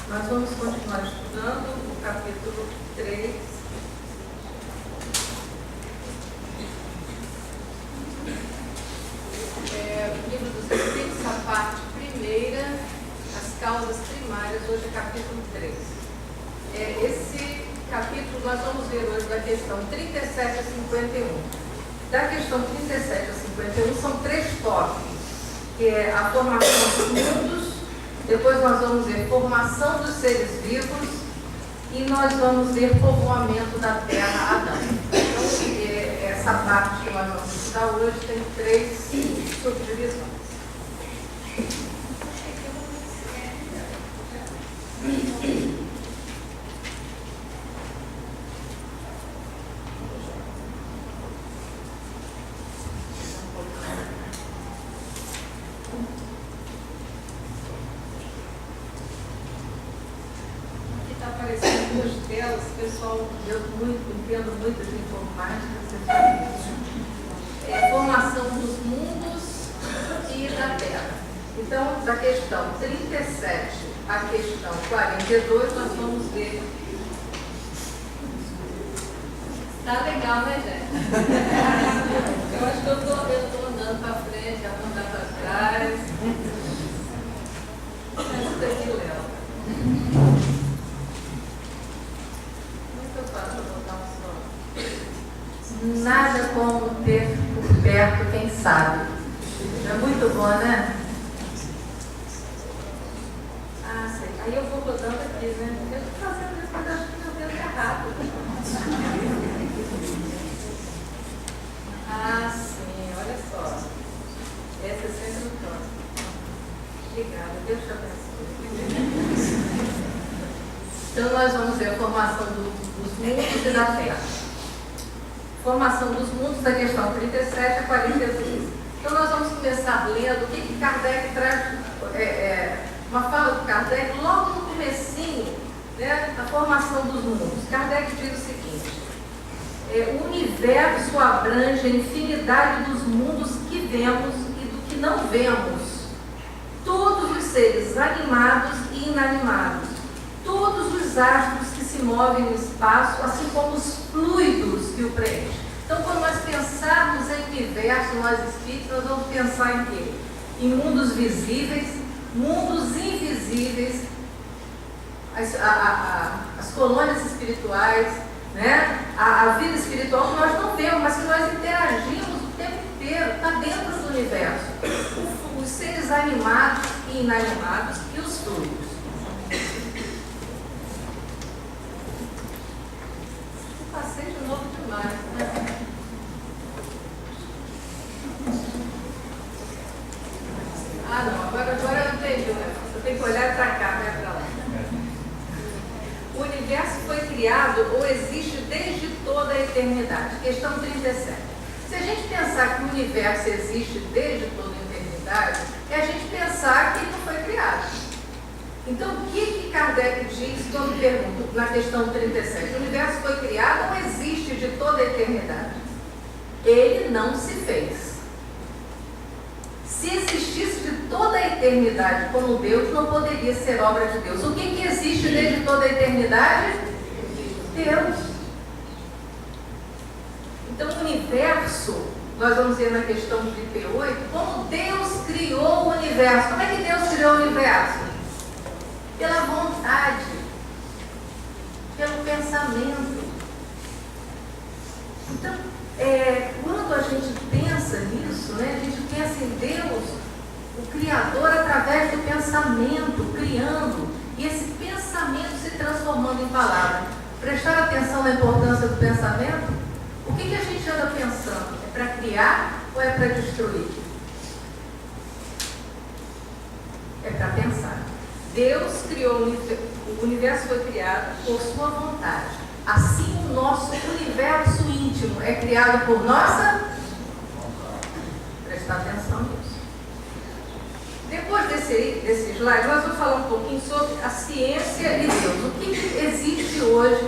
Nós vamos continuar estudando o capítulo 3. O livro dos Espíritos, a parte primeira, as causas primárias, hoje é capítulo 3. Esse capítulo nós vamos ver hoje da questão 37 a 51. Da questão 37 a 51 são 3 tópicos, que é a formação dos mundos, depois nós vamos ver formação dos seres vivos e nós vamos ver povoamento da terra Adão. Então, essa parte que nós vamos estudar hoje tem 3 subdivisões. Pessoal, eu entendo muito de informática, você sabe isso. Formação dos mundos e da Terra. Então, da questão 37 à questão 42, nós vamos ver. Tá legal, né, gente? Eu acho que eu estou andando para frente, ela andando para trás. Isso daqui, Léo. Nada como ter por perto quem sabe. É muito bom, né? Ah, sei. Aí eu vou rodando aqui, né? Eu estou fazendo isso, mas acho que meu dedo é rápido. Ah, sim, olha só. Essa é sempre o próximo. Obrigada, Deus te abençoe. Então nós vamos ver a formação dos mundos e da Terra. Formação dos mundos, da questão 37 a 42. Então nós vamos começar lendo o que Kardec traz, uma fala do Kardec logo no comecinho, né, da formação dos mundos. Kardec diz o seguinte: o universo abrange a infinidade dos mundos que vemos e do que não vemos, todos os seres animados e inanimados, todos os astros que se movem no espaço, assim como os fluidos que o preenchem. Então, quando nós pensarmos em universo, nós espíritos, nós vamos pensar em quê? Em mundos visíveis, mundos invisíveis, as colônias espirituais, né? A vida espiritual que nós não vemos, mas que nós interagimos o tempo inteiro, está dentro do universo. Os seres animados e inanimados e os fluidos. Passei de novo demais, né? Ah, não, agora eu entendi, né? Eu tenho que olhar para cá, não é para lá. O universo foi criado ou existe desde toda a eternidade. Questão 37. Se a gente pensar que o universo existe desde toda a eternidade, é a gente pensar que ele não foi criado. Então, o que Kardec diz quando pergunta na questão 37? O universo foi criado ou existe de toda a eternidade? Ele não se fez. Se existisse de toda a eternidade como Deus, não poderia ser obra de Deus. O que existe desde toda a eternidade? Deus. Então, o universo, nós vamos ver na questão 38, como Deus criou o universo. Como é que Deus criou o universo? Pela vontade, pelo pensamento. Então, quando a gente pensa nisso, né, a gente pensa em Deus, o Criador, através do pensamento, criando, e esse pensamento se transformando em palavra. Prestar atenção na importância do pensamento? O que a gente anda pensando? É para criar ou é para destruir? É para pensar. Deus criou o universo, foi criado por sua vontade. Assim, o nosso universo íntimo é criado por nossa. Prestar atenção nisso. Depois desse slide, nós vamos falar um pouquinho sobre a ciência e Deus. O que existe hoje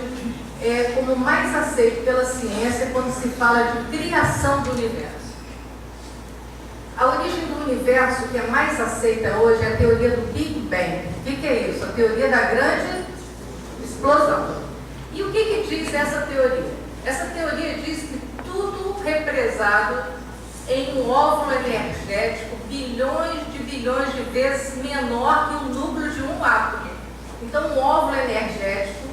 como mais aceito pela ciência quando se fala de criação do universo? A origem do universo que é mais aceita hoje é a teoria do Big Bang. O que é isso? A teoria da grande explosão. E o que diz essa teoria? Essa teoria diz que tudo represado em um óvulo energético bilhões de vezes menor que o núcleo de um átomo. Então, um óvulo energético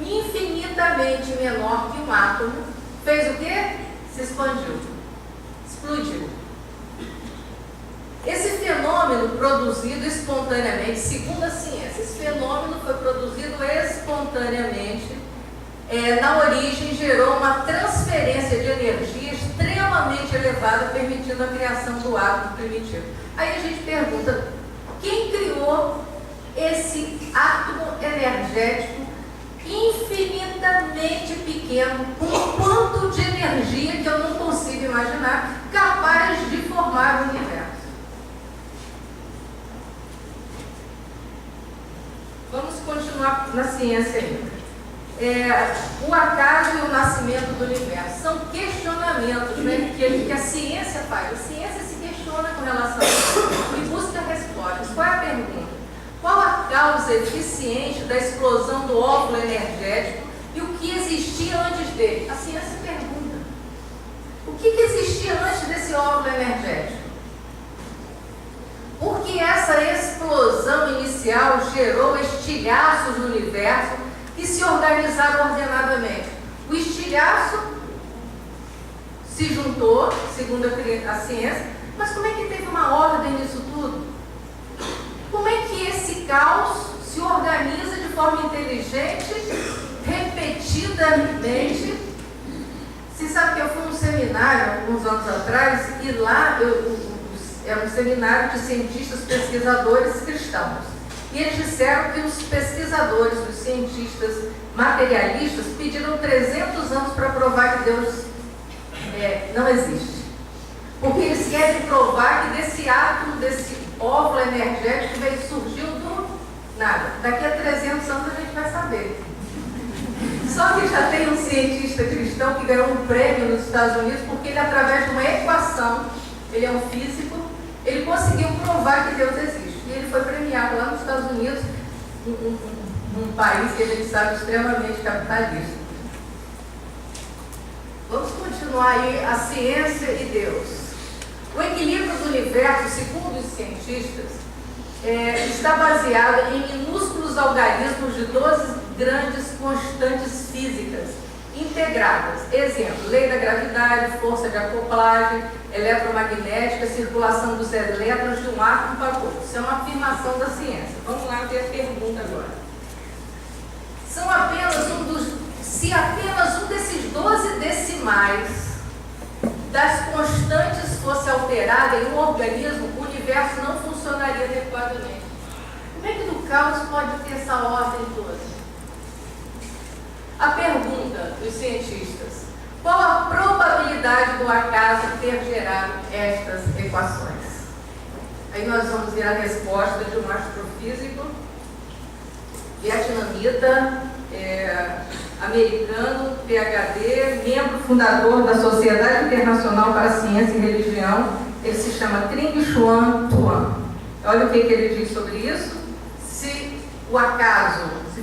infinitamente menor que um átomo fez o quê? Se expandiu, explodiu. Esse fenômeno produzido espontaneamente, segundo a ciência, esse fenômeno foi produzido espontaneamente, na origem gerou uma transferência de energia extremamente elevada, permitindo a criação do átomo primitivo. Aí a gente pergunta, quem criou esse átomo energético infinitamente pequeno, com um quanto de energia que eu não consigo imaginar, capaz de formar o universo? Vamos continuar na ciência ainda. O acaso e o nascimento do universo são questionamentos, né, que a ciência faz. A ciência se questiona com relação a isso e busca respostas. Qual é a pergunta? Qual a causa eficiente da explosão do óvulo energético e o que existia antes dele? A ciência pergunta. O que existia antes desse óvulo energético? Porque essa explosão inicial gerou estilhaços no universo que se organizaram ordenadamente. O estilhaço se juntou, segundo a ciência, mas como é que teve uma ordem nisso tudo? Como é que esse caos se organiza de forma inteligente, repetidamente? Você sabe que eu fui a um seminário alguns anos atrás e lá era um seminário de cientistas pesquisadores cristãos. E eles disseram que os pesquisadores, os cientistas materialistas, pediram 300 anos para provar que Deus não existe. Porque eles querem provar que desse átomo, desse óvulo energético, surgiu do nada. Daqui a 300 anos a gente vai saber. Só que já tem um cientista cristão que ganhou um prêmio nos Estados Unidos porque ele, através de uma equação, ele é um físico, ele conseguiu provar que Deus existe. E ele foi premiado lá nos Estados Unidos, um país que a gente sabe extremamente capitalista. Vamos continuar aí a ciência e Deus. O equilíbrio do universo, segundo os cientistas, está baseado em minúsculos algarismos de 12 grandes constantes físicas integradas. Exemplo, lei da gravidade, força de acoplagem, eletromagnética, circulação dos elétrons de um átomo para o outro. Isso é uma afirmação da ciência. Vamos lá ver a pergunta agora. Se apenas um desses 12 decimais das constantes fosse alterada em um organismo, o universo não funcionaria adequadamente. Como é que no caos pode ter essa ordem toda? A pergunta dos cientistas: qual a probabilidade do acaso ter gerado estas equações? Aí nós vamos ver a resposta de um astrofísico vietnamita, americano, PhD, membro fundador da Sociedade Internacional para a Ciência e Religião. Ele se chama Trinh Xuan Tuan. Olha o que ele diz sobre isso. Se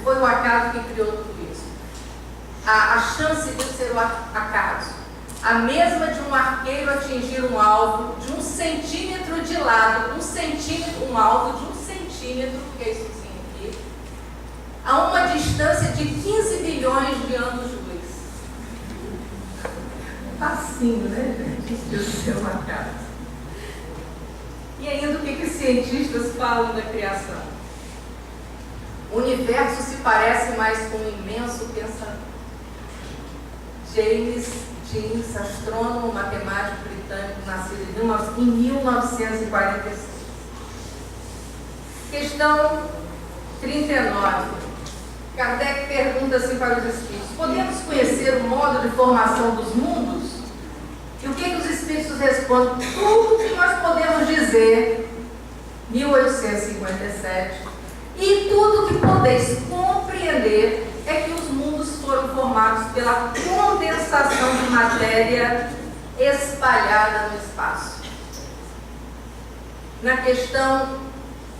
foi o acaso que criou tudo isso, a chance de ser o acaso, a mesma de um arqueiro atingir um alvo de 1 centímetro de lado, um alvo de 1 centímetro, que é isso que significa, a uma distância de 15 bilhões de anos-luz. Facinho, né, gente? Isso deve ser um acaso. E ainda o que os cientistas falam da criação? O universo se parece mais com um imenso pensador. James Jeans, astrônomo matemático britânico, nascido em 1946. Questão 39. Kardec pergunta assim para os espíritos: podemos conhecer o modo de formação dos mundos? E o que os espíritos respondem? Tudo que nós podemos dizer, 1857, e tudo que podeis compreender é que os mundos foram formados pela condensação de matéria espalhada no espaço. Na questão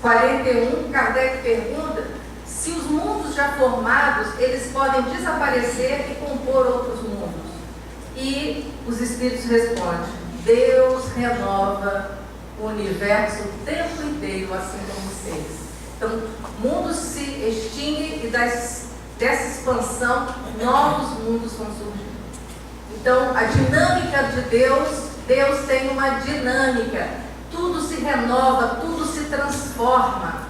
41, Kardec pergunta se os mundos já formados, eles podem desaparecer e compor outros mundos. E os espíritos respondem: Deus renova o universo o tempo inteiro, assim como vocês. Então, mundos se extinguem e dessa expansão, novos mundos vão surgir. Então, a dinâmica de Deus, Deus tem uma dinâmica. Tudo se renova, tudo se transforma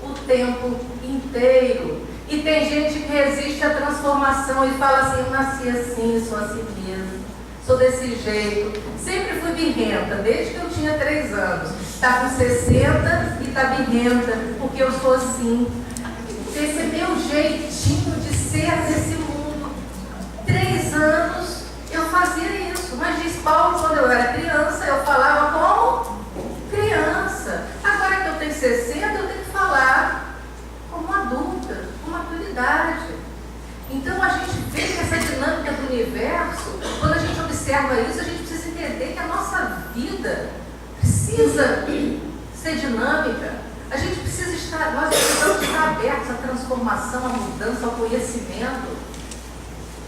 o tempo inteiro. E tem gente que resiste à transformação e fala assim: eu nasci assim, sou assim mesmo, sou desse jeito, sempre fui birrenta, desde que eu tinha 3 anos. Está com 60 e está birrenta, porque eu sou assim. Esse é meu jeitinho de ser nesse mundo. 3 anos eu fazia isso, mas diz Paulo, quando eu era criança, eu falava como criança. Agora que eu tenho 60, eu tenho que falar como adulta, com maturidade. Então a gente vê que essa dinâmica do universo, quando a gente observa isso, a gente precisa entender que a nossa vida precisa ser dinâmica. A gente precisa estar, nós precisamos estar abertos à transformação, à mudança, ao conhecimento.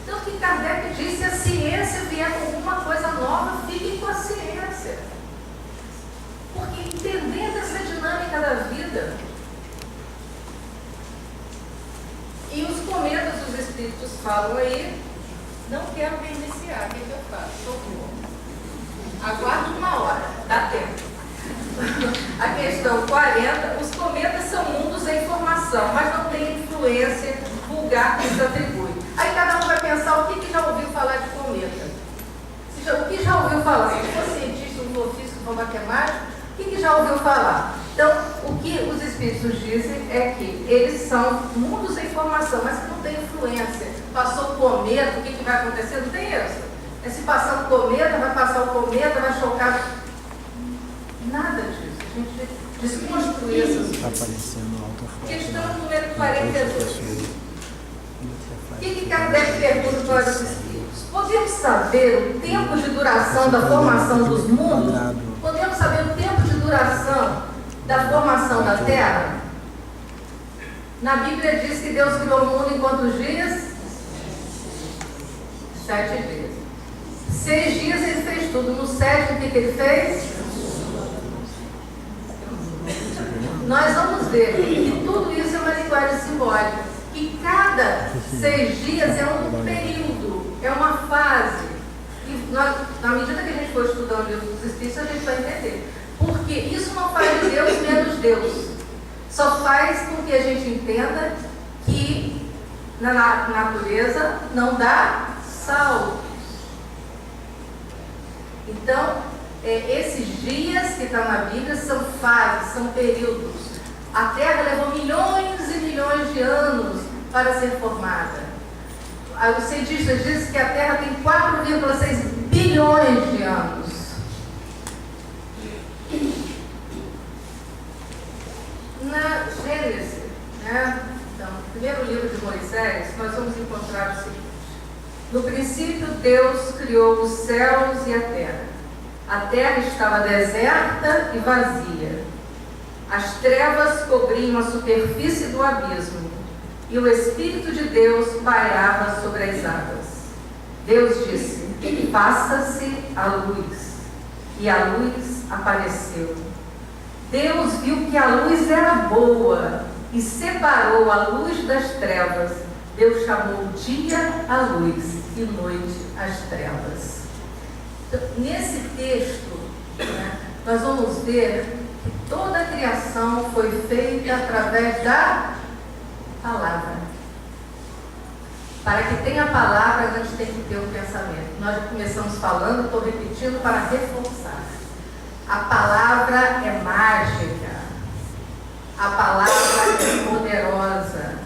Então, o que Kardec disse: se a ciência vier com alguma coisa nova, fiquem com a ciência. Porque entendendo essa dinâmica da vida, e os cometas dos espíritos falam aí: não quero me iniciar, o que eu faço? Socorro. Aguardo 1 hora, dá tempo. A questão 40, os cometas são mundos em formação, mas não têm influência vulgar que lhes atribui. Aí cada um vai pensar o que já ouviu falar de cometa. O que já ouviu falar? Se for cientista, se for físico, se for matemático, o que já ouviu falar? Então, o que os espíritos dizem é que eles são mundos em formação, mas que não têm influência. Passou o cometa, o que vai acontecer? Não tem isso. É se passar o cometa, vai passar o cometa, vai chocar. Nada disso. A gente desconstruiu essas coisas. Questão número 42. O que Kardec pergunta para os espíritos? Podemos saber o tempo de duração da formação dos mundos? Podemos saber o tempo de duração da formação da Terra? Na Bíblia diz que Deus criou o mundo em quantos dias? 7 dias. 6 dias ele fez tudo. No 7, o que ele fez? Nós vamos ver que tudo isso é uma linguagem simbólica. E cada 6 dias é um período, é uma fase. E nós, na medida que a gente for estudando o livro dos Espíritos, a gente vai entender. Porque isso não faz de Deus menos Deus. Só faz com que a gente entenda que na natureza não dá saltos. Então, esses dias que estão na Bíblia são fases, são períodos. A Terra levou milhões e milhões de anos para ser formada. Os cientistas dizem que a Terra tem 4,6 bilhões de anos. Na Gênesis, então, no primeiro livro de Moisés, nós vamos encontrar o seguinte: no princípio, Deus criou os céus e a terra. A terra estava deserta e vazia. As trevas cobriam a superfície do abismo, e o Espírito de Deus pairava sobre as águas. Deus disse: faça-se a luz. E a luz apareceu. Deus viu que a luz era boa e separou a luz das trevas. Deus chamou dia a luz e noite as trevas. Então, nesse texto, nós vamos ver que toda a criação foi feita através da palavra. Para que tenha a palavra, a gente tem que ter um pensamento. Nós já começamos falando, estou repetindo para reforçar. A palavra é mágica. A palavra é poderosa.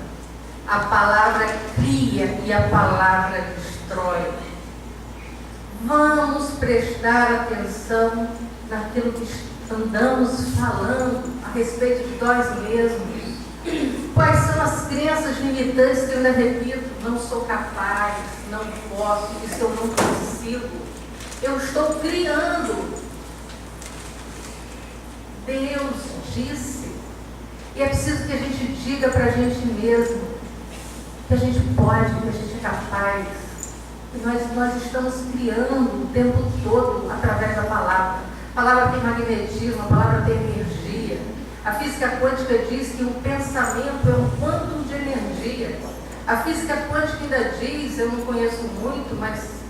A palavra cria e a palavra destrói. Vamos prestar atenção naquilo que andamos falando a respeito de nós mesmos. Quais são as crenças limitantes que eu ainda repito? Não sou capaz, não posso, isso eu não consigo. Eu estou criando. Deus disse. E é preciso que a gente diga para a gente mesmo que a gente pode, que a gente é capaz. E nós estamos criando o tempo todo através da palavra. A palavra tem magnetismo, a palavra tem energia. A física quântica diz que o pensamento é um quantum de energia. A física quântica ainda diz, eu não conheço muito, mas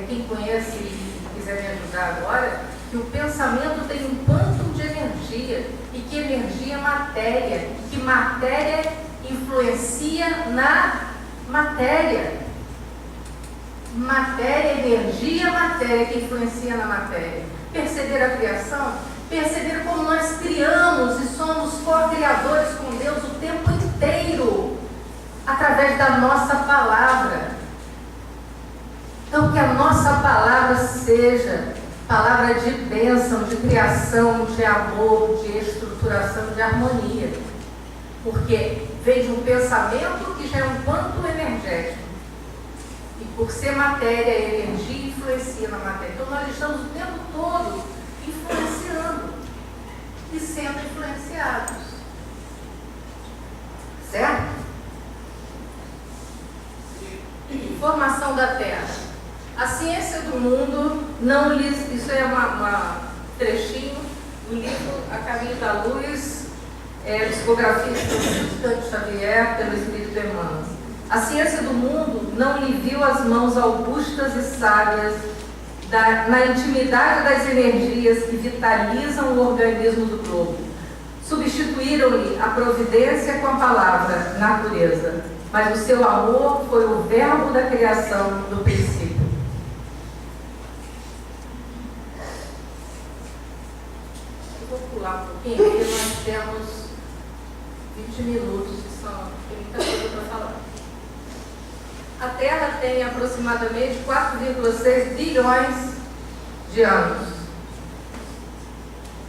quem conhece e quiser me ajudar agora, que o pensamento tem um quantum de energia e que energia é matéria, que matéria influencia na matéria. Matéria, energia, matéria que influencia na matéria. Perceber a criação? Perceber como nós criamos e somos co-criadores com Deus o tempo inteiro, através da nossa palavra. Então, que a nossa palavra seja palavra de bênção, de criação, de amor, de estruturação, de harmonia. Porque vem de um pensamento que já é um quanto energético. E por ser matéria, a energia influencia na matéria. Então, nós estamos o tempo todo influenciando e sendo influenciados. Certo? Formação da Terra. A ciência do mundo não lhes... Isso é um trechinho do livro A Caminho da Luz, Psicografia de Francisco Xavier, pelo Espírito Emmanuel. A ciência do mundo não lhe viu as mãos augustas e sábias na intimidade das energias que vitalizam o organismo do globo. Substituíram-lhe a providência com a palavra natureza, mas o seu amor foi o verbo da criação do princípio. Eu vou pular um pouquinho, porque nós temos 20 minutos, tem muita coisa para falar. A Terra tem aproximadamente 4,6 bilhões de anos.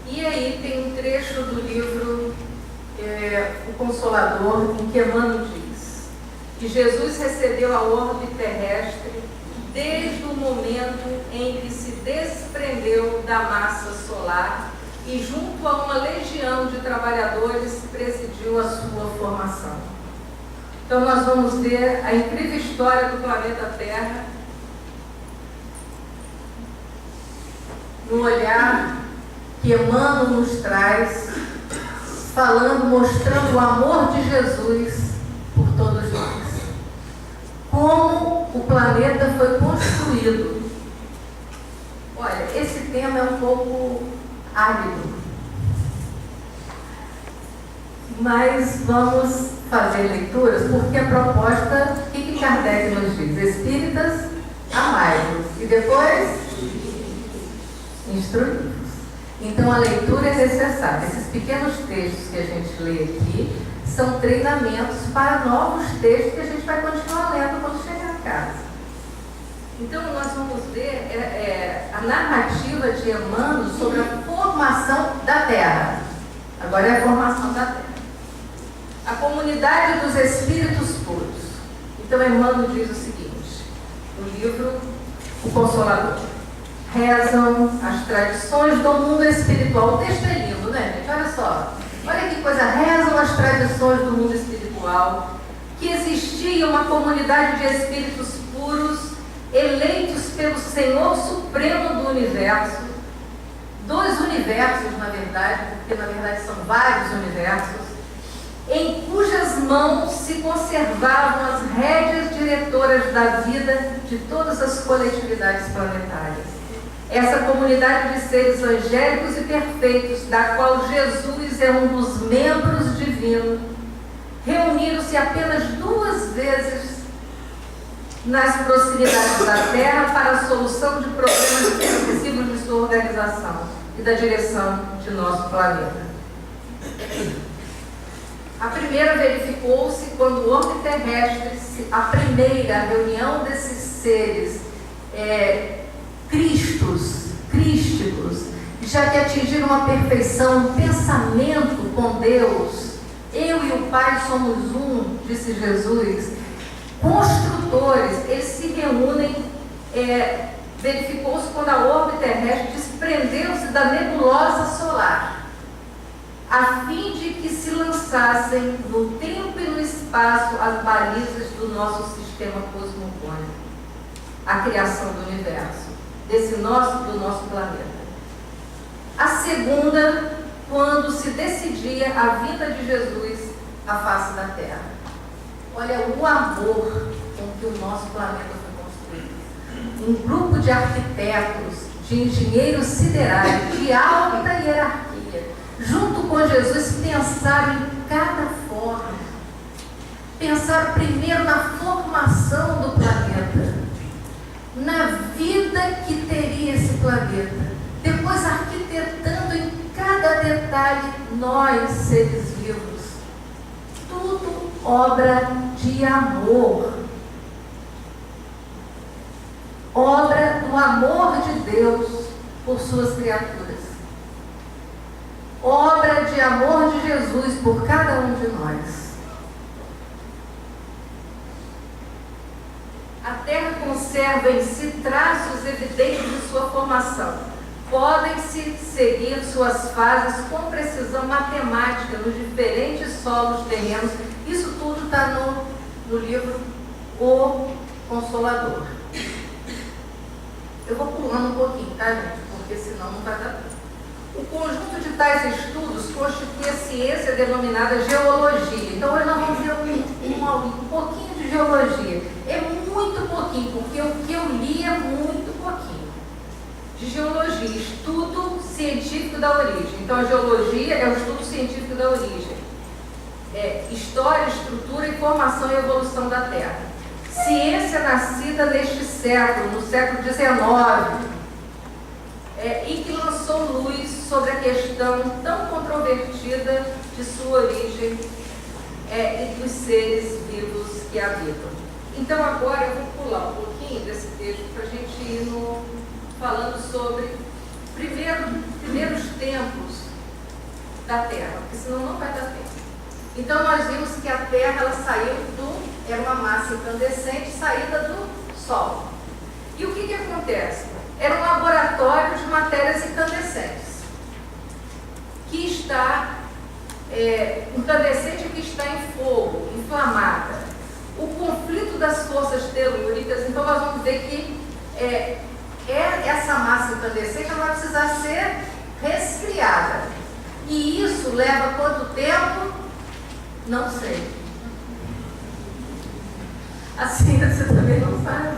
E aí tem um trecho do livro O Consolador, em que Emmanuel diz que Jesus recebeu a orbe terrestre desde o momento em que se desprendeu da massa solar e junto a uma legião de trabalhadores presidiu a sua formação. Então nós vamos ver a incrível história do planeta Terra no olhar que Emmanuel nos traz, mostrando o amor de Jesus por todos nós. Como o planeta foi construído. Olha, esse tema é um pouco árido, mas vamos fazer leituras, porque a proposta, o que Kardec nos diz? Espíritas, amai-vos, e depois instruí-vos. Então a leitura é necessária. Esses pequenos textos que a gente lê aqui são treinamentos para novos textos que a gente vai continuar lendo quando chegar em casa. Então nós vamos ver a narrativa de Emmanuel sobre a formação da Terra. Agora é a formação da Terra. A comunidade dos espíritos puros. Então Emmanuel diz o seguinte, no livro O Consolador: rezam as tradições do mundo espiritual. O texto é lindo, né, gente? Olha só. Olha que coisa. Rezam as tradições do mundo espiritual que existia uma comunidade de espíritos puros eleitos pelo Senhor Supremo do Universo, dos universos, na verdade, porque na verdade são vários universos, em cujas mãos se conservavam as rédeas diretoras da vida de todas as coletividades planetárias. Essa comunidade de seres angélicos e perfeitos, da qual Jesus é um dos membros divinos, reuniram-se apenas 2 vezes nas proximidades da Terra para a solução de problemas específicos de sua organização e da direção de nosso planeta. A primeira verificou-se quando o orbe terrestre, a primeira reunião desses seres crísticos, já que atingiram uma perfeição, um pensamento com Deus. Eu e o Pai somos um, disse Jesus. Construtores, eles se reúnem, verificou-se quando a orbe terrestre desprendeu-se da nebulosa solar. a fim de que se lançassem no tempo e no espaço as balizas do nosso sistema cosmogônico, a criação do universo, do nosso planeta. A segunda, quando se decidia a vinda de Jesus à face da Terra. Olha o amor com que o nosso planeta foi construído. Um grupo de arquitetos, de engenheiros siderais, de alta hierarquia, junto com Jesus, pensaram em cada forma. Pensaram primeiro na formação do planeta, na vida que teria esse planeta, depois arquitetando em cada detalhe nós, seres vivos. Tudo obra de amor. Obra do amor de Deus por suas criaturas. Obra de amor de Jesus por cada um de nós. A Terra conserva em si traços evidentes de sua formação. Podem-se seguir suas fases com precisão matemática nos diferentes solos terrenos. Isso tudo está no livro O Consolador. Eu vou pulando um pouquinho, tá, gente? Porque senão não vai dar tempo. O conjunto de tais estudos constitui a ciência denominada geologia. Então, hoje nós vamos ver um pouquinho de geologia. É muito pouquinho, porque o que eu li é muito pouquinho. De geologia, estudo científico da origem. Então, a geologia é o estudo científico da origem. História, estrutura, formação e evolução da Terra. Ciência nascida neste século, no século XIX, e que lançou luz sobre a questão tão controvertida de sua origem e dos seres vivos que habitam. Então, agora eu vou pular um pouquinho desse texto para a gente ir falando sobre primeiros tempos da Terra, porque senão não vai dar tempo. Então, nós vimos que a Terra ela saiu era uma massa incandescente saída do Sol. E o que acontece? Era um laboratório de matérias incandescentes, que está, incandescente que está em fogo, inflamada. O conflito das forças telúricas, então nós vamos ver que essa massa incandescente ela vai precisar ser resfriada. E isso leva quanto tempo? Não sei. A ciência também não sabe.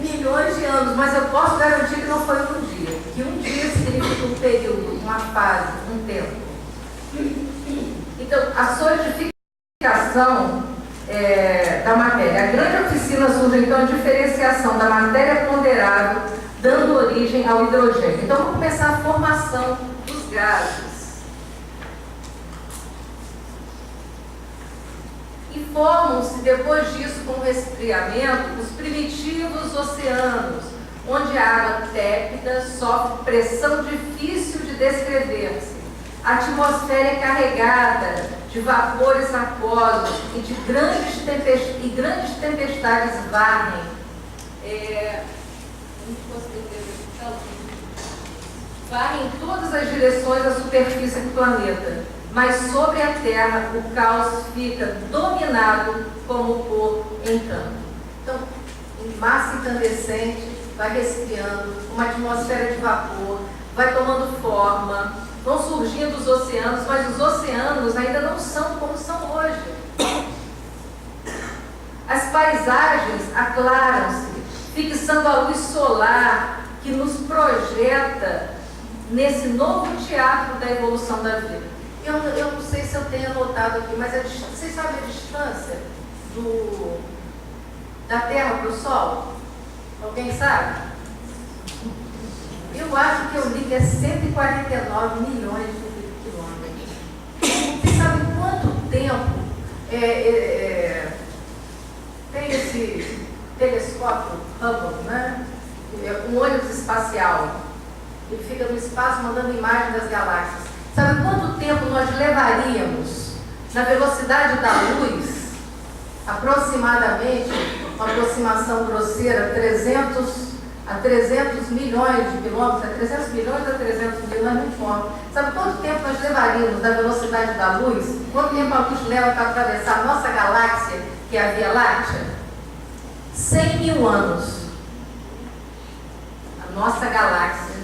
Milhões de anos, mas eu posso garantir que não foi um dia. Que um dia significa um período, uma fase, um tempo. Então, a solidificação da matéria. A grande oficina surge, então, a diferenciação da matéria ponderável, dando origem ao hidrogênio. Então, vamos começar a formação dos gases. E formam-se, depois disso, com o resfriamento, os primitivos oceanos, onde a água tépida sofre pressão difícil de descrever-se. A atmosfera é carregada de vapores aquosos e de grandes tempestades varrem. Varrem em todas as direções a superfície do planeta. Mas sobre a Terra o caos fica dominado como por encanto. Então, em massa incandescente, vai resfriando, uma atmosfera de vapor, vai tomando forma, vão surgindo os oceanos, mas os oceanos ainda não são como são hoje. As paisagens aclaram-se, fixando a luz solar que nos projeta nesse novo teatro da evolução da vida. Eu não sei se eu tenho anotado aqui, mas vocês sabem a distância da Terra para o Sol? Alguém sabe? Eu acho que eu li que é 149 milhões de quilômetros. Vocês sabem quanto tempo tem esse telescópio Hubble, né? Um ônibus espacial. Ele fica no espaço mandando imagem das galáxias. Sabe quanto tempo nós levaríamos na velocidade da luz? Aproximadamente, uma aproximação grosseira, 300 a 300 milhões de quilômetros, é 300 milhões a 300 milhões, não importa. Sabe quanto tempo nós levaríamos da velocidade da luz? Quanto tempo a luz leva para atravessar a nossa galáxia, que é a Via Láctea? 100 mil anos. A nossa galáxia,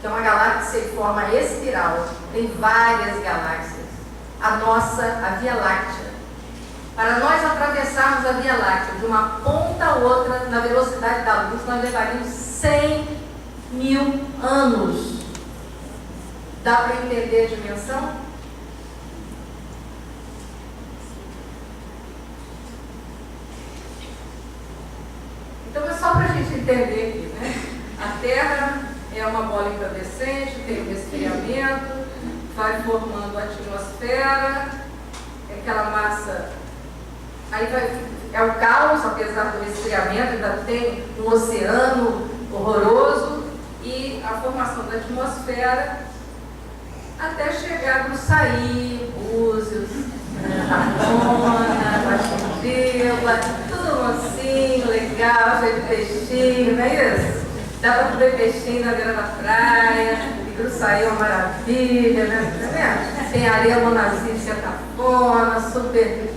que é uma galáxia em forma espiral, tem várias galáxias. A nossa, a Via Láctea. Para nós atravessarmos a Via Láctea de uma ponta a outra na velocidade da luz, nós levaríamos 100 mil anos. Dá para entender a dimensão? Então é só para a gente entender aqui, né? A Terra é uma bola incandescente, tem um resfriamento, vai formando a atmosfera, aquela massa. Aí é o caos, apesar do resfriamento, ainda tem um oceano horroroso e a formação da atmosfera até chegar no Saí, Búzios, Ramona, Baixindila, tudo mansinho, legal, cheio de peixinho, não é isso? Dá para comer peixinho na beira da praia, e o Saí é uma maravilha, né? Tá vendo? Tem areia monazite, cafona, super...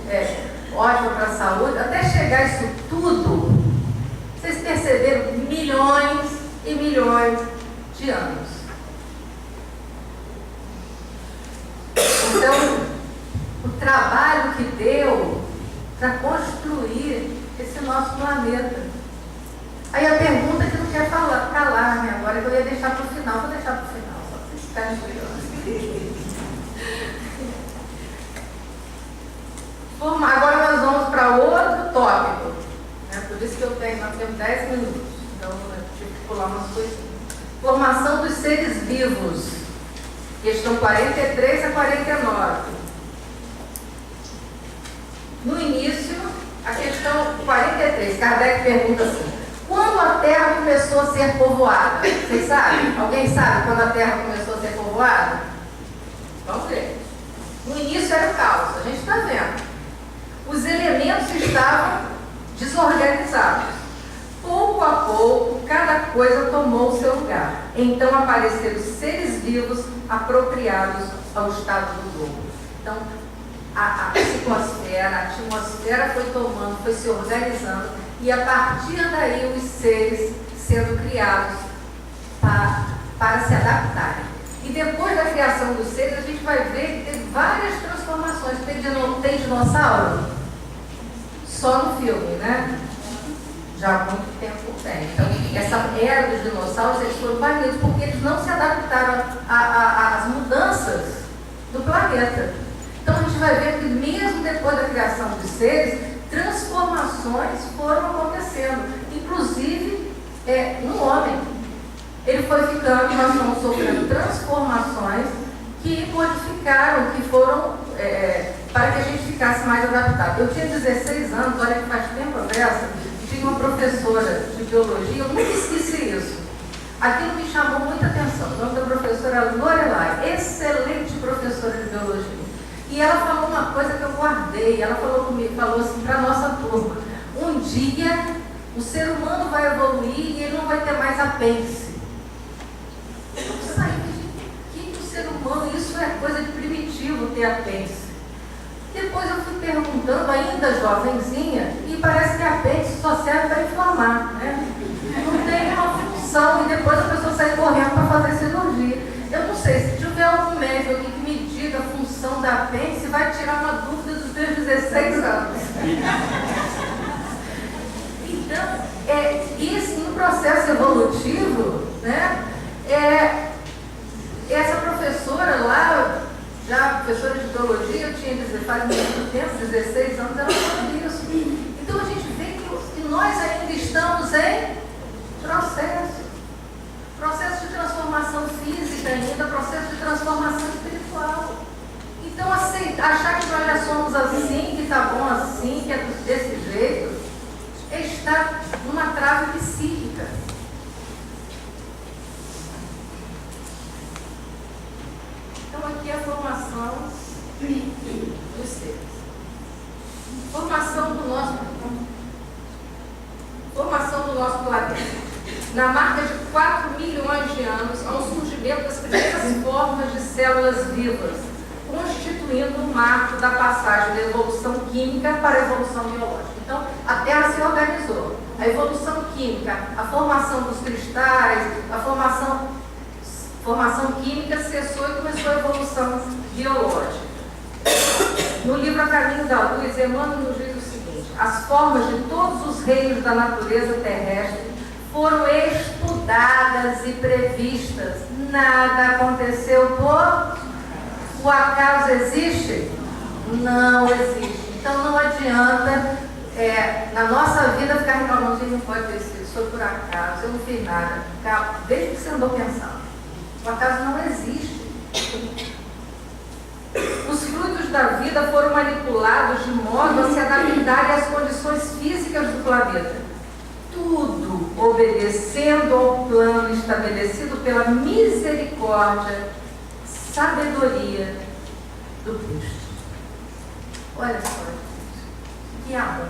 ótimo para a saúde, até chegar isso tudo, vocês perceberam, milhões e milhões de anos. Então, o trabalho que deu para construir esse nosso planeta. Aí a pergunta que não quer calar, né? Agora eu ia deixar para o final, vou deixar para o final, só para vocês ficarem curiosos. Agora nós vamos para outro tópico, né? Por isso que nós temos 10 minutos, então eu tive que pular umas coisinhas. Formação dos seres vivos, questão 43 a 49. No início, a questão 43, Kardec pergunta assim: quando a Terra começou a ser povoada? Vocês sabem? Alguém sabe quando a Terra começou a ser povoada? Vamos ver. No início era o caos, a gente está vendo. Os elementos estavam desorganizados. Pouco a pouco, cada coisa tomou o seu lugar. Então apareceram seres vivos apropriados ao estado do globo. Então, a atmosfera foi tomando, foi se organizando, e a partir daí os seres sendo criados para se adaptarem. E depois da criação dos seres, a gente vai ver que teve várias transformações. Tem dinossauro? Só no filme, né? Já há muito tempo tem. Então, essa era dos dinossauros, eles foram banidos porque eles não se adaptaram às mudanças do planeta. Então, a gente vai ver que mesmo depois da criação dos seres, transformações foram acontecendo. Inclusive, no homem. Ele foi ficando, nós estamos sofrendo transformações que modificaram, que foram para que a gente ficasse mais adaptado. Eu tinha 16 anos, olha que faz tempo dessa, tinha uma professora de biologia, eu nunca esqueci isso. Aquilo me chamou muita atenção. O nome da professora era Lorelai, excelente professora de biologia. E ela falou uma coisa que eu guardei, ela falou comigo, falou assim para a nossa turma: um dia o ser humano vai evoluir e ele não vai ter mais apêndice. Eu saí que o ser humano, isso é coisa de primitivo, ter apêndice. Depois eu fui perguntando, ainda jovenzinha, e parece que a apêndice só serve para inflamar, né? Não tem uma função, e depois a pessoa sai correndo para fazer cirurgia. Eu não sei, se tiver algum médico aqui que me diga a função da apêndice, vai tirar uma dúvida dos meus 16 anos. Então, isso no processo evolutivo, né? Essa professora lá, já professora de biologia, eu tinha faz muito tempo, 16 anos, ela falou isso. Então a gente vê que nós ainda estamos em processo de transformação física ainda, processo de transformação espiritual. Então achar que nós já somos assim, que está bom assim, que é desse jeito, está numa trave psíquica. Então aqui é a formação dos seres. Formação do nosso planeta. na marca de 4 milhões de anos, ao surgimento das primeiras formas de células vivas, constituindo um marco da passagem da evolução química para a evolução biológica. Então, a Terra se organizou. A evolução química, a formação dos cristais, a formação química cessou e começou a evolução biológica. No livro A Caminho da Luz, Emmanuel nos diz o seguinte: as formas de todos os reinos da natureza terrestre foram estudadas e previstas. Nada aconteceu por... O acaso existe? Não existe. Então não adianta na nossa vida ficar reclamando, não pode ter sido, foi por acaso, eu não fiz nada. Desde que você andou pensando. O acaso não existe. Os frutos da vida foram manipulados de modo a se adaptarem às condições físicas do planeta. Tudo obedecendo ao plano estabelecido pela misericórdia, sabedoria do Cristo. Olha só, que amor, né?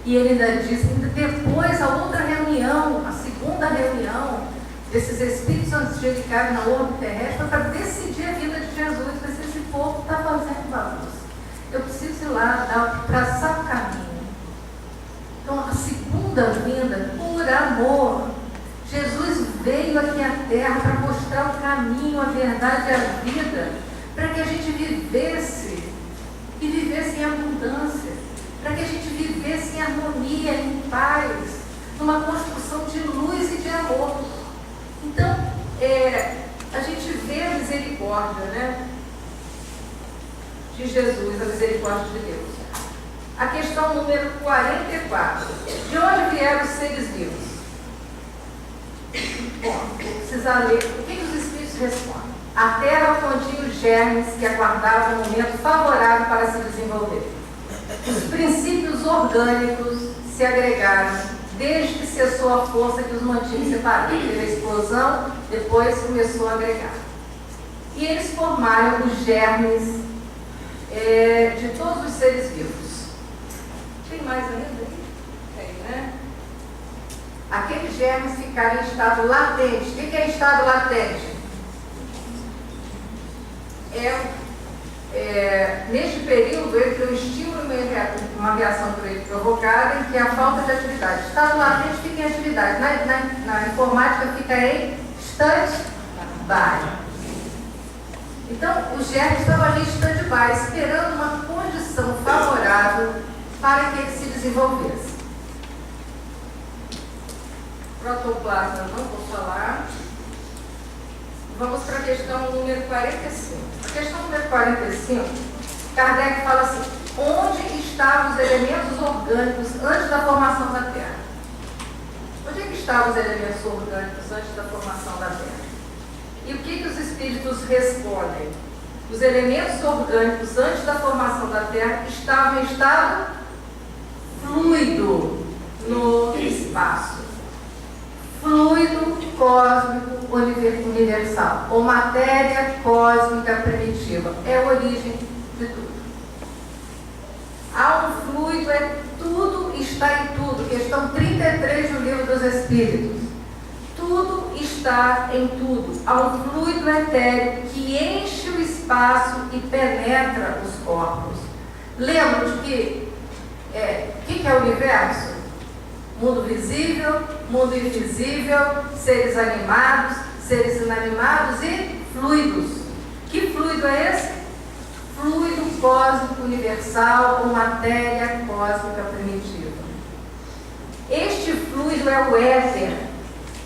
E ele ainda diz, depois a outra reunião, a segunda reunião desses espíritos angelicais na órbita terrestre, foi para decidir a vida de Jesus. Mas esse povo está fazendo bagunça. Eu preciso ir lá, traçar o caminho. Então, a segunda vinda, por amor. Jesus veio aqui à Terra para mostrar o caminho, a verdade e a vida, para que a gente vivesse, e vivesse em abundância, para que a gente vivesse em harmonia, em paz, numa construção de luz e de amor. Então, a gente vê a misericórdia, né, de Jesus, a misericórdia de Deus. A questão número 44. De onde vieram os seres vivos? Bom, vou precisar ler. O que os Espíritos respondem? A Terra continha os germes que aguardavam um momento favorável para se desenvolver. Os princípios orgânicos se agregaram desde que cessou a força que os mantinha separados. Teve a explosão, depois começou a agregar. E eles formaram os germes de todos os seres vivos. Tem mais ainda? Tem, né? Aqueles germes ficaram em estado latente. O que é estado latente? Neste período, entre o estímulo e uma reação por ele provocada, em que a falta de atividade. Estado latente fica em atividade. Na informática fica em stand-by. Então, os germes estavam ali em stand-by, esperando uma condição favorável para que ele se desenvolvesse. Protoplasma não vou falar. Vamos para a questão número 45. A questão número 45, Kardec fala assim: onde estavam os elementos orgânicos antes da formação da Terra? Onde é que estavam os elementos orgânicos antes da formação da Terra? E o que os espíritos respondem? Os elementos orgânicos antes da formação da Terra estavam em estado fluido no espaço. Fluido cósmico universal, ou matéria cósmica primitiva, é a origem de tudo. Há um fluido, tudo está em tudo. Questão 33 do Livro dos Espíritos. Tudo está em tudo. Há um fluido etéreo que enche o espaço e penetra os corpos. Lembra de que o que é o universo? Mundo visível, mundo invisível, seres animados, seres inanimados e fluidos. Que fluido é esse? Fluido cósmico universal ou matéria cósmica primitiva. Este fluido é o éter,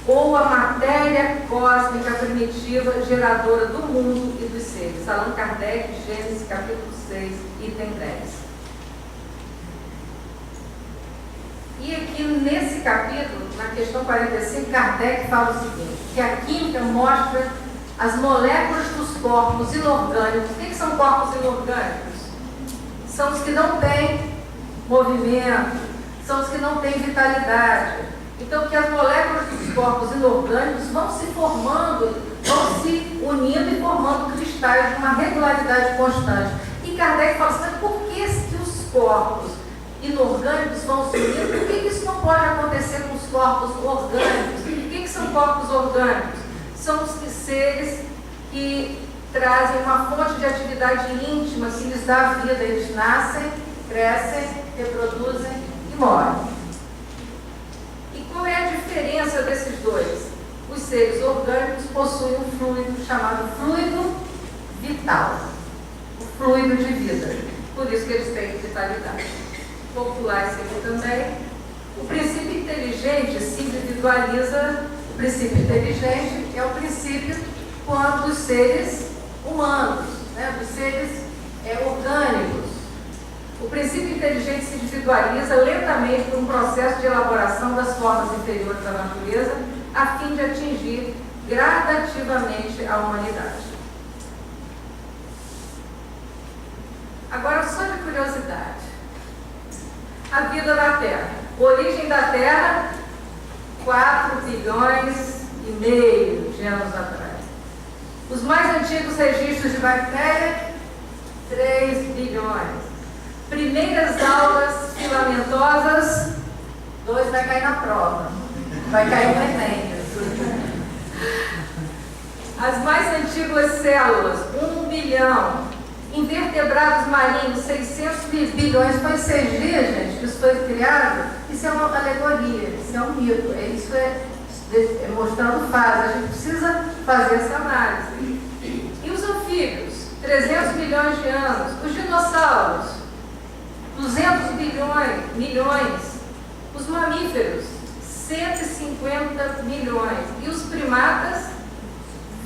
ou a matéria cósmica primitiva geradora do mundo e dos seres. Allan Kardec, Gênesis capítulo 6, item 10. E aqui nesse capítulo, na questão 45, Kardec fala o seguinte, que a química mostra as moléculas dos corpos inorgânicos. O que são corpos inorgânicos? São os que não têm movimento, são os que não têm vitalidade. Então, que as moléculas dos corpos inorgânicos vão se formando, vão se unindo e formando cristais de uma regularidade constante. E Kardec fala assim, mas por que os corpos inorgânicos vão se unir? Por que isso não pode acontecer com os corpos orgânicos. O que são corpos orgânicos? São os seres que trazem uma fonte de atividade íntima que lhes dá vida. Eles nascem, crescem, reproduzem e morrem. E qual é a diferença desses dois? Os seres orgânicos possuem um fluido chamado fluido vital, o fluido de vida. Por isso que eles têm vitalidade. Vou pular isso aqui também. O princípio inteligente se individualiza. O princípio inteligente é o princípio quando os seres humanos, né, dos seres orgânicos. O princípio inteligente se individualiza lentamente por um processo de elaboração das formas inferiores da natureza, a fim de atingir gradativamente a humanidade. Agora, só de curiosidade, a vida da Terra. Origem da Terra, 4 bilhões e meio de anos atrás. Os mais antigos registros de bactéria, 3 bilhões. Primeiras aulas filamentosas, 2 vai cair na prova. Vai cair no Enem. As mais antigas células, 1 bilhão. Invertebrados marinhos, 600 bilhões. Foi CG, gente, que isso foi criado. Isso é uma alegoria, isso é um mito. Isso é mostrando fases. A gente precisa fazer essa análise. E os anfíbios, 300 milhões de anos. Os dinossauros, 200 milhões. Os mamíferos, 150 milhões. E os primatas,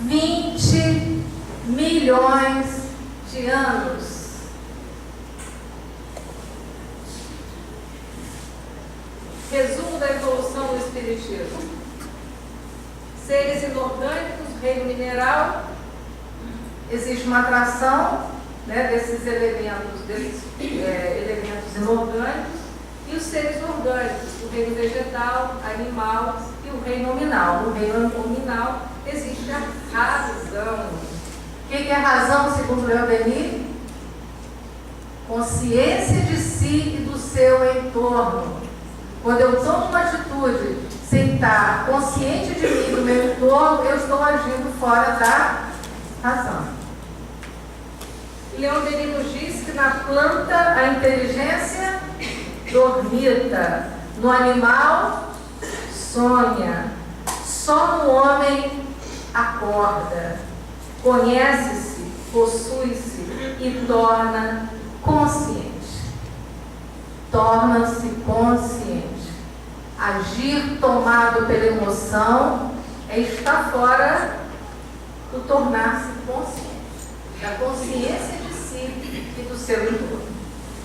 20 milhões de anos. Resumo da evolução do Espiritismo. Seres inorgânicos, reino mineral, existe uma atração, né, desses elementos inorgânicos, e os seres orgânicos, o reino vegetal, animal e o reino nominal. No reino nominal existe a razão. O que é razão, segundo Leon Denis? Consciência de si e do seu entorno. Quando eu tomo uma atitude sem estar consciente de mim e do meu entorno, eu estou agindo fora da razão. Leon Denis nos diz que na planta a inteligência dormita, no animal sonha, só no homem acorda, conhece-se, possui-se e torna consciente. Torna-se consciente. Agir tomado pela emoção é estar fora do tornar-se consciente, da consciência de si e do seu entorno.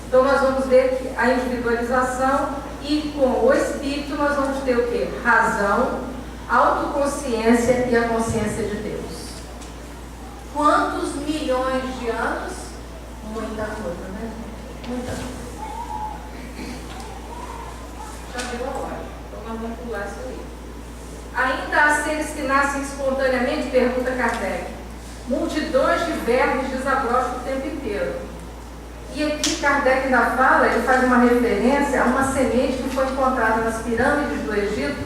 Então nós vamos ver a individualização e com o espírito nós vamos ter o quê? Razão, autoconsciência e a consciência de Deus. Quantos milhões de anos? Muita coisa, né? Muita coisa. Já deu a hora, então nós vamos pular isso aí. Ainda há seres que nascem espontaneamente? Pergunta Kardec. Multidões de vermes desabrocham o tempo inteiro. E aqui Kardec ainda fala, ele faz uma referência a uma semente que foi encontrada nas pirâmides do Egito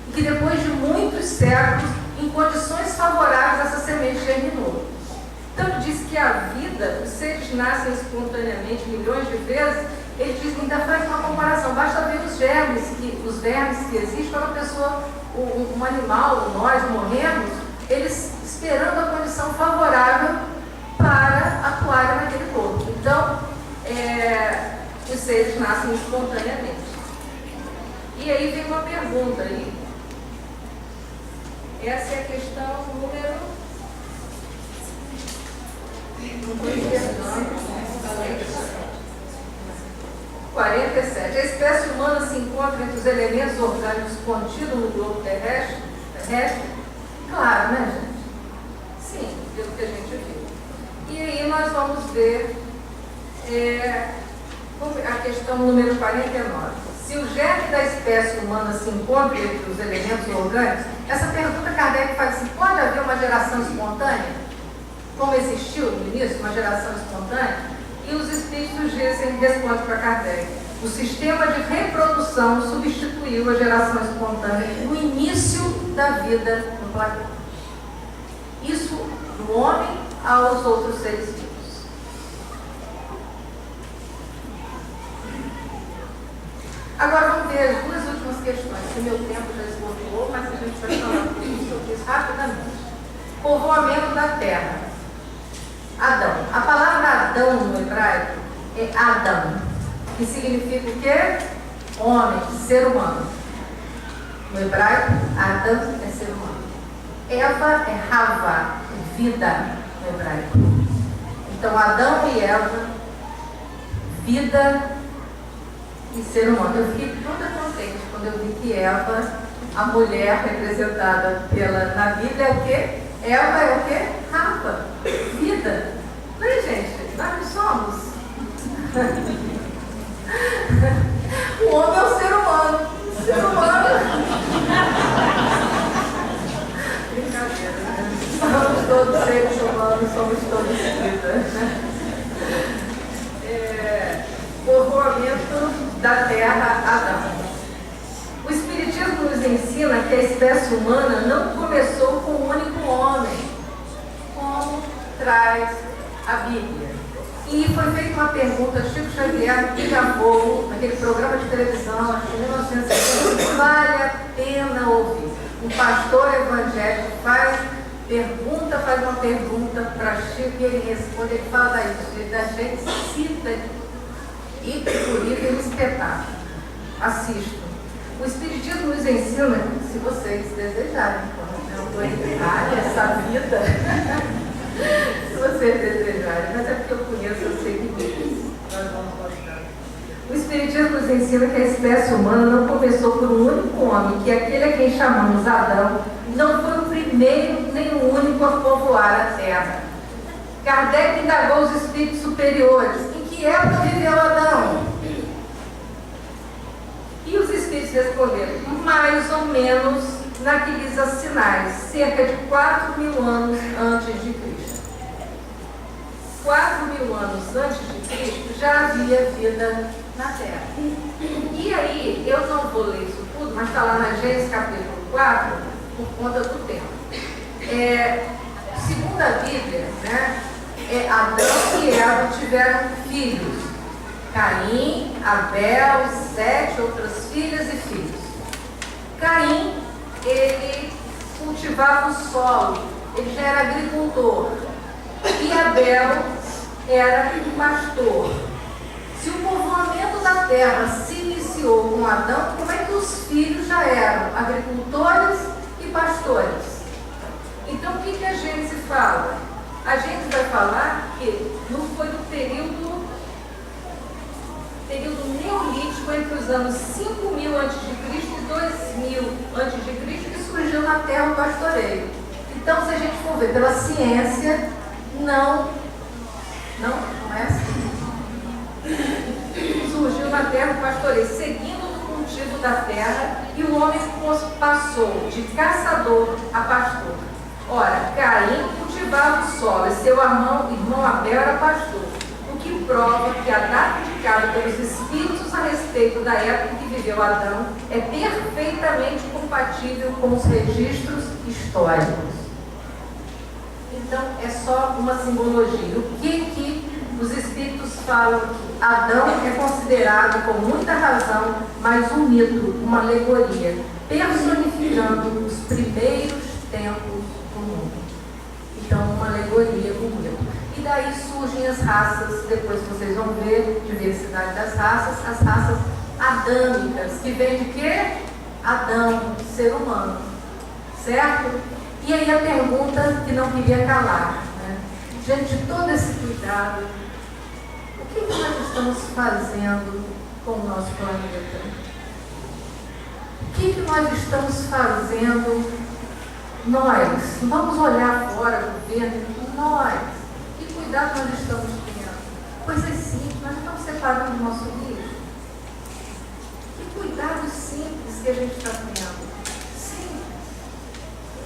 e que depois de muitos séculos, em condições favoráveis, essa semente germinou. Então ele diz que a vida, os seres nascem espontaneamente milhões de vezes. Ele diz que ainda faz uma comparação, basta ver os vermes que existem quando a pessoa, um animal, nós morremos, eles esperando a condição favorável para atuarem naquele corpo. Então, os seres nascem espontaneamente. E aí vem uma pergunta aí. Essa é a questão número 47. A espécie humana se encontra entre os elementos orgânicos contidos no globo terrestre? Claro, né, gente? Sim, pelo que a gente viu. E aí nós vamos ver a questão número 49. Se o germe da espécie humana se encontra entre os elementos orgânicos, essa pergunta Kardec faz assim: pode haver uma geração espontânea? Como existiu no início uma geração espontânea? E os espíritos dizem, respondem para Kardec: O sistema de reprodução substituiu a geração espontânea no início da vida no planeta. Isso do homem aos outros seres vivos. Agora vamos ver as duas últimas questões, que o meu tempo já esgotou, mas a gente vai falar sobre isso rapidamente. Povoamento da terra. Adão. A palavra Adão no hebraico é Adam, que significa o quê? Homem, ser humano. No hebraico, Adam é ser humano. Eva é Hava, vida no hebraico. Então, Adão e Eva, vida e ser humano. Eu fiquei toda contente quando eu vi que Eva, a mulher representada na Bíblia, é o quê? Eva é o quê? Hava, vida. Não é, gente? Nós não somos. O homem é o ser humano. O ser humano. Brincadeira, né? Somos todos seres humanos, somos todos vida. Povoamento da terra Adão. O Espiritismo nos ensina que a espécie humana não começou com um único homem, como traz a Bíblia. E foi feita uma pergunta a Chico Xavier, que gravou naquele programa de televisão, acho que em 1970, vale a pena ouvir. Um pastor evangélico faz uma pergunta para Chico e ele responde, ele fala da gente cita e por isso é um espetáculo. Assistam. O Espiritismo nos ensina, se vocês desejarem, quando eu estou em Itália, essa vida, se vocês desejarem, mas é porque eu conheço, eu sei que nós vamos gostar. O Espiritismo nos ensina que a espécie humana não começou por um único homem, que aquele a quem chamamos Adão não foi o primeiro nem o único a povoar a terra. Kardec indagou os espíritos superiores. Em que época viveu Adão? E os espíritos responderam, mais ou menos naqueles sinais, cerca de 4.000 anos antes de Cristo. 4.000 anos antes de Cristo já havia vida na Terra. E aí, eu não vou ler isso tudo, mas está lá na Gênesis capítulo 4, por conta do tempo. Segundo a Bíblia, né, Adão e Eva tiveram filhos. Caim, Abel, 7 outras filhas e filhos. Caim, ele cultivava o solo, ele já era agricultor. E Abel era pastor. Se o povoamento da terra se iniciou com Adão, como é que os filhos já eram agricultores e pastores? Então, o que a gente fala? A gente vai falar que não foi no período neolítico, entre os anos 5.000 a.C. e 2.000 a.C., que surgiu na terra o pastoreio. Então, se a gente for ver pela ciência, não é assim. Surgiu na terra o pastoreio, seguindo o cultivo da terra, e o homem passou de caçador a pastor. Ora, Caim cultivava o solo e seu irmão Abel era pastor. O que prova que a data indicada pelos espíritos a respeito da época em que viveu Adão é perfeitamente compatível com os registros históricos. Então, é só uma simbologia. O que os espíritos falam aqui? Adão é considerado, com muita razão, mais um mito, uma alegoria, personificando os primeiros tempos do mundo. Então, uma alegoria, um mito. E daí surgem as raças, depois vocês vão ver diversidade das raças, as raças adâmicas, que vem de quê? Adão, ser humano, certo? E aí a pergunta que não queria calar, né? Diante de todo esse cuidado, o que nós estamos fazendo com o nosso planeta? O que nós estamos fazendo? Nós, vamos olhar fora, governo, nós. Que cuidado nós estamos tendo? Coisas simples, nós estamos separando o nosso lixo. Que cuidado simples que a gente está tendo. Simples.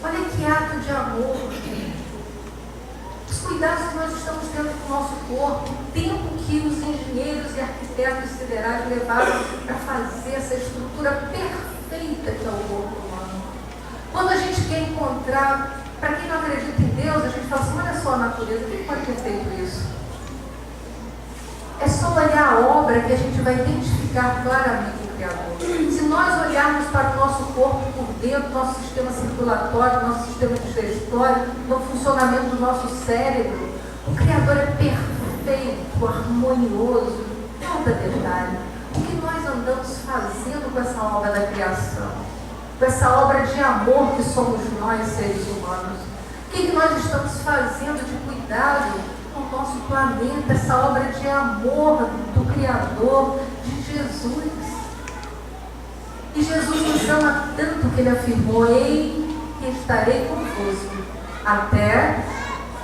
Olha que ato de amor. os cuidados que nós estamos tendo com o nosso corpo, o tempo que os engenheiros e arquitetos siderais levaram para fazer essa estrutura perfeita que é o corpo humano. Quando a gente quer encontrar, para quem não acredita em Deus, a gente fala assim, olha só a natureza, quem pode ter feito isso? É só olhar a obra que a gente vai identificar claramente o Criador. Se nós olharmos para o nosso corpo por dentro, nosso sistema circulatório, nosso sistema digestório, no funcionamento do nosso cérebro, o Criador é perfeito, harmonioso, cada detalhe. O que nós andamos fazendo com essa obra da criação? Com essa obra de amor que somos nós, seres humanos? O que nós estamos fazendo de cuidado com o nosso planeta, essa obra de amor do Criador, de Jesus? E Jesus nos ama tanto que Ele afirmou, ei, que estarei convosco até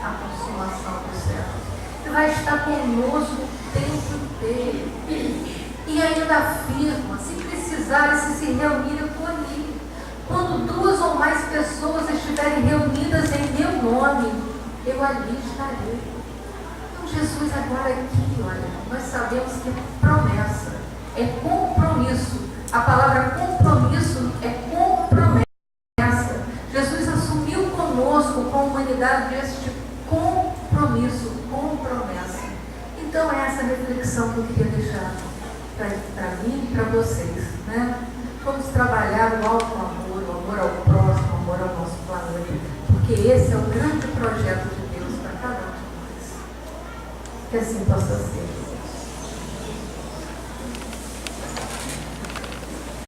a consumação dos séculos. Ele vai estar conosco o tempo inteiro. E ainda afirma, se precisarem se reunirem, eu estou ali. Quando 2 ou mais pessoas estiverem reunidas em meu nome, eu ali estarei. Então Jesus agora aqui, olha, nós sabemos que é promessa, é compromisso. A palavra compromisso é compromessa. Jesus assumiu conosco, com a humanidade, este compromisso, com promessa. Então é essa reflexão que eu queria deixar para mim e para vocês, né? Vamos trabalhar o alto amor, o amor ao próximo, o amor ao nosso planeta, porque esse é o grande projeto de Deus para cada um de nós. Que assim possa ser.